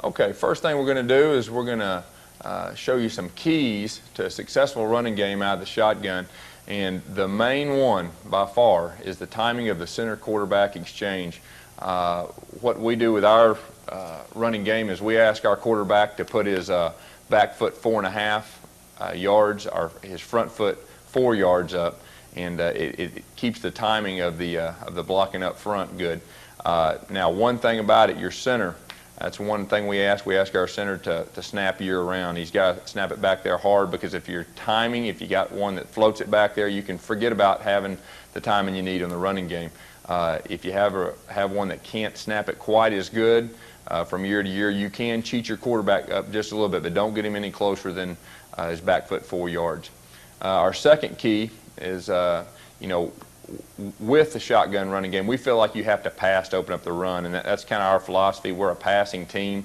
Okay, first thing we're going to do is we're going to show you some keys to a successful running game out of the shotgun. And the main one, by far, is the timing of the center-quarterback exchange. What we do with our running game is we ask our quarterback to put his back foot 4.5 yards, or his front foot 4 yards up, and it keeps the timing of the blocking up front good. Now, one thing about it, your center, that's one thing we ask. We ask our center to snap year round. He's got to snap it back there hard, because if you're timing, if you got one that floats it back there, you can forget about having the timing you need on the running game. If you have one that can't snap it quite as good from year to year, you can cheat your quarterback up just a little bit, but don't get him any closer than his back foot 4 yards. Our second key is, with the shotgun running game, we feel like you have to pass to open up the run, and that's kind of our philosophy. We're a passing team.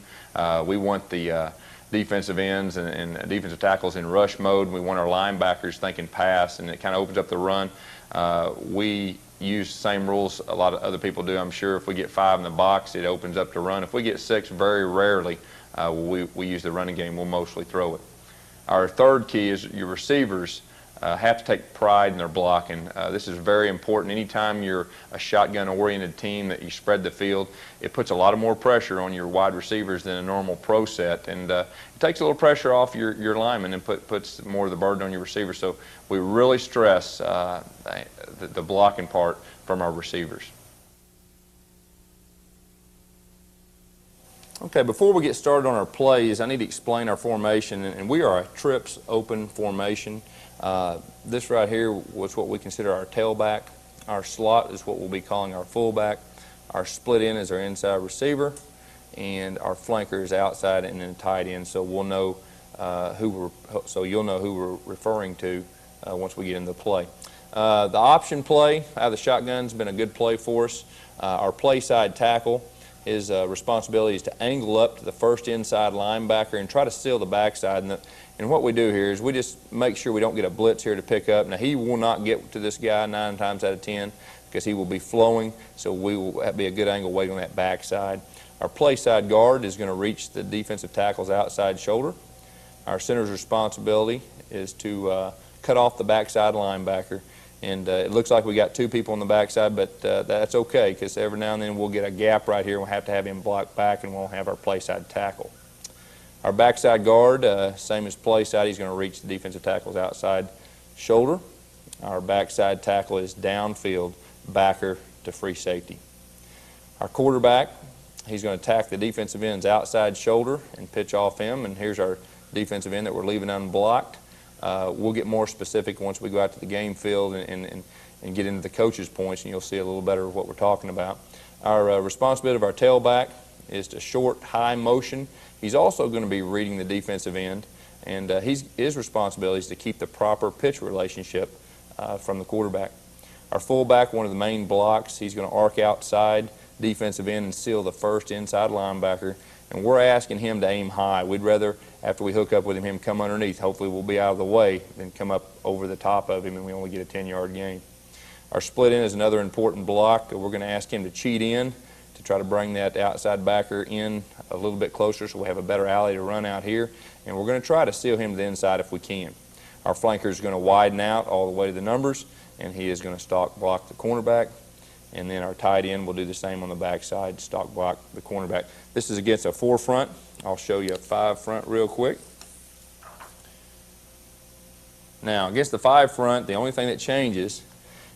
We want the defensive ends and defensive tackles in rush mode. We want our linebackers thinking pass, and it kind of opens up the run. We use the same rules a lot of other people do, I'm sure. If we get 5 in the box, it opens up the run. If we get 6, very rarely we use the running game. We'll mostly throw it. Our third key is your receivers have to take pride in their blocking. This is very important. Anytime you're a shotgun-oriented team that you spread the field, it puts a lot of more pressure on your wide receivers than a normal pro set, and it takes a little pressure off your linemen and puts more of the burden on your receivers. So we really stress the blocking part from our receivers. Okay, before we get started on our plays, I need to explain our formation, and we are a trips open formation. This right here was what we consider our tailback. Our slot is what we'll be calling our fullback. Our split end is our inside receiver, and our flanker is outside and then tight end. So we'll know you'll know who we're referring to once we get into the play. The option play out of the shotgun has been a good play for us. Our play side tackle, his responsibility is to angle up to the first inside linebacker and try to seal the backside. And what we do here is we just make sure we don't get a blitz here to pick up. Now, he will not get to this guy 9 times out of 10 because he will be flowing, so we will be a good angle waiting on that backside. Our play side guard is going to reach the defensive tackle's outside shoulder. Our center's responsibility is to cut off the backside linebacker. And it looks like we got 2 people on the backside, but that's okay, because every now and then we'll get a gap right here and we'll have to have him block back, and we'll have our play side tackle. Our backside guard, same as play side, he's going to reach the defensive tackle's outside shoulder. Our backside tackle is downfield, backer to free safety. Our quarterback, he's going to attack the defensive end's outside shoulder and pitch off him, and here's our defensive end that we're leaving unblocked. We'll get more specific once we go out to the game field and get into the coach's points, and you'll see a little better what we're talking about. Our responsibility of our tailback is to short, high motion. He's also going to be reading the defensive end, and his responsibility is to keep the proper pitch relationship from the quarterback. Our fullback, one of the main blocks, he's going to arc outside defensive end and seal the first inside linebacker, and we're asking him to aim high. We'd rather, after we hook up with him come underneath. Hopefully we'll be out of the way than come up over the top of him and we only get a 10-yard gain. Our split end is another important block. We're going to ask him to cheat in to try to bring that outside backer in a little bit closer so we have a better alley to run out here, and we're going to try to seal him to the inside if we can. Our flanker is going to widen out all the way to the numbers, and he is going to stalk block the cornerback, and then our tight end will do the same on the backside, stalk block the cornerback. This is against a 4 front. I'll show you a 5 front real quick. Now, against the 5 front, the only thing that changes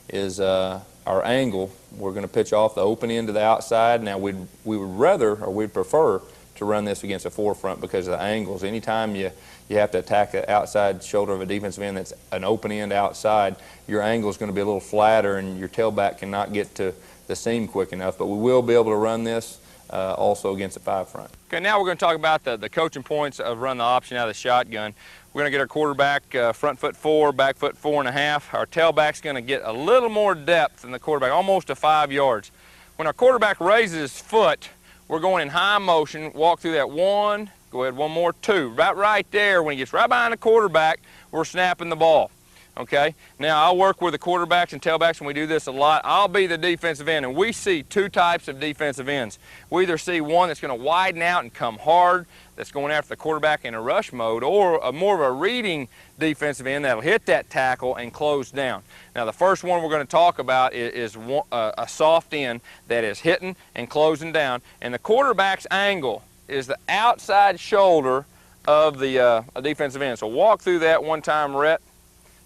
is our angle. We're going to pitch off the open end to the outside. Now, we would rather, or we'd prefer, to run this against a 4 front because of the angles. Anytime you have to attack the outside shoulder of a defensive end that's an open end outside, your angle is going to be a little flatter and your tailback cannot get to the seam quick enough. But we will be able to run this also against a 5 front. Okay, now we're going to talk about the coaching points of running the option out of the shotgun. We're going to get our quarterback front foot 4, back foot 4.5. Our tailback's going to get a little more depth than the quarterback, almost to 5 yards. When our quarterback raises his foot, we're going in high motion, walk through that 1, go ahead, 1 more, 2. Right there, when he gets right behind the quarterback, we're snapping the ball. Okay, now I'll work with the quarterbacks and tailbacks, and we do this a lot. I'll be the defensive end, and we see two types of defensive ends. We either see one that's going to widen out and come hard, that's going after the quarterback in a rush mode, or more of a reading defensive end that'll hit that tackle and close down. Now the first one we're going to talk about is a soft end that is hitting and closing down, and the quarterback's angle is the outside shoulder of the defensive end. So walk through that one time, Rhett.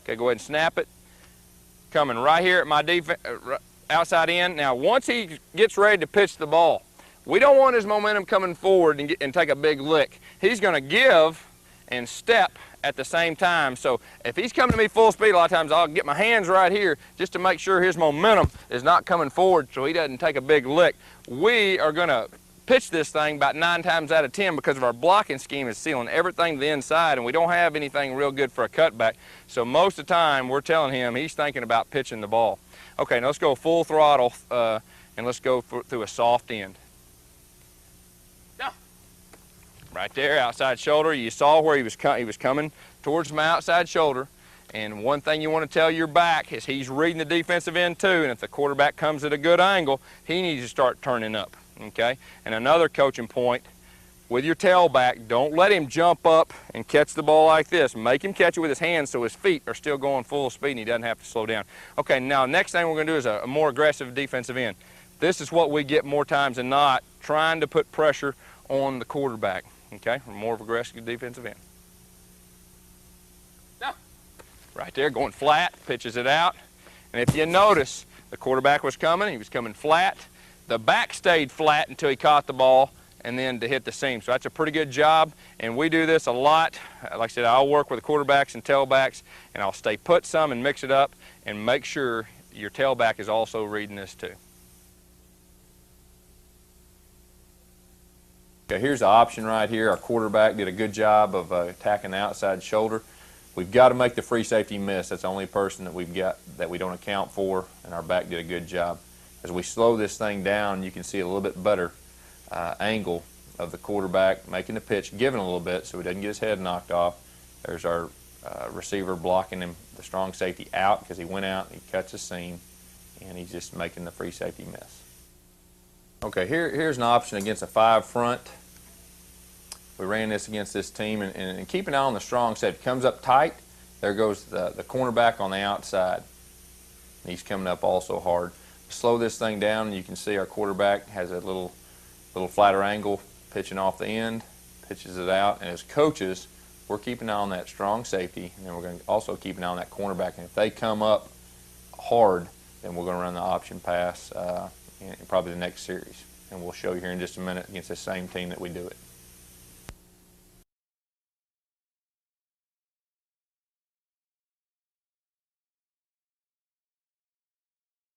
Okay, go ahead and snap it. Coming right here at my outside end. Now, once he gets ready to pitch the ball, we don't want his momentum coming forward and take a big lick. He's going to give and step at the same time. So if he's coming to me full speed, a lot of times I'll get my hands right here just to make sure his momentum is not coming forward so he doesn't take a big lick. We are going to pitch this thing about 9 times out of 10 because of our blocking scheme is sealing everything to the inside, and we don't have anything real good for a cutback. So most of the time we're telling him he's thinking about pitching the ball. Okay, now let's go full throttle and let's go through a soft end. Right there, outside shoulder. You saw where he was coming towards my outside shoulder. And one thing you want to tell your back is he's reading the defensive end too, and if the quarterback comes at a good angle, he needs to start turning up. Okay, and another coaching point with your tailback, don't let him jump up and catch the ball like this. Make him catch it with his hands so his feet are still going full speed and he doesn't have to slow down. Okay, now next thing we're going to do is a more aggressive defensive end. This is what we get more times than not, trying to put pressure on the quarterback. Okay, more of aggressive defensive end. Now, right there, going flat, pitches it out. And if you notice, the quarterback was coming, he was coming flat. The back stayed flat until he caught the ball and then to hit the seam. So that's a pretty good job, and we do this a lot. Like I said, I'll work with the quarterbacks and tailbacks, and I'll stay put some and mix it up and make sure your tailback is also reading this too. Okay, here's the option right here. Our quarterback did a good job of attacking the outside shoulder. We've got to make the free safety miss. That's the only person that we've got that we don't account for, and our back did a good job. As we slow this thing down, you can see a little bit better angle of the quarterback making the pitch, giving a little bit so he doesn't get his head knocked off. There's our receiver blocking him, the strong safety out because he went out, he cuts the seam, and he's just making the free safety miss. Okay, here's an option against a 5 front. We ran this against this team, and keep an eye on the strong safety. Comes up tight, there goes the cornerback on the outside. He's coming up also hard. Slow this thing down, and you can see our quarterback has a little flatter angle, pitching off the end, pitches it out, and as coaches, we're keeping an eye on that strong safety, and then we're going to also keep an eye on that cornerback, and if they come up hard, then we're going to run the option pass in probably the next series, and we'll show you here in just a minute against the same team that we do it.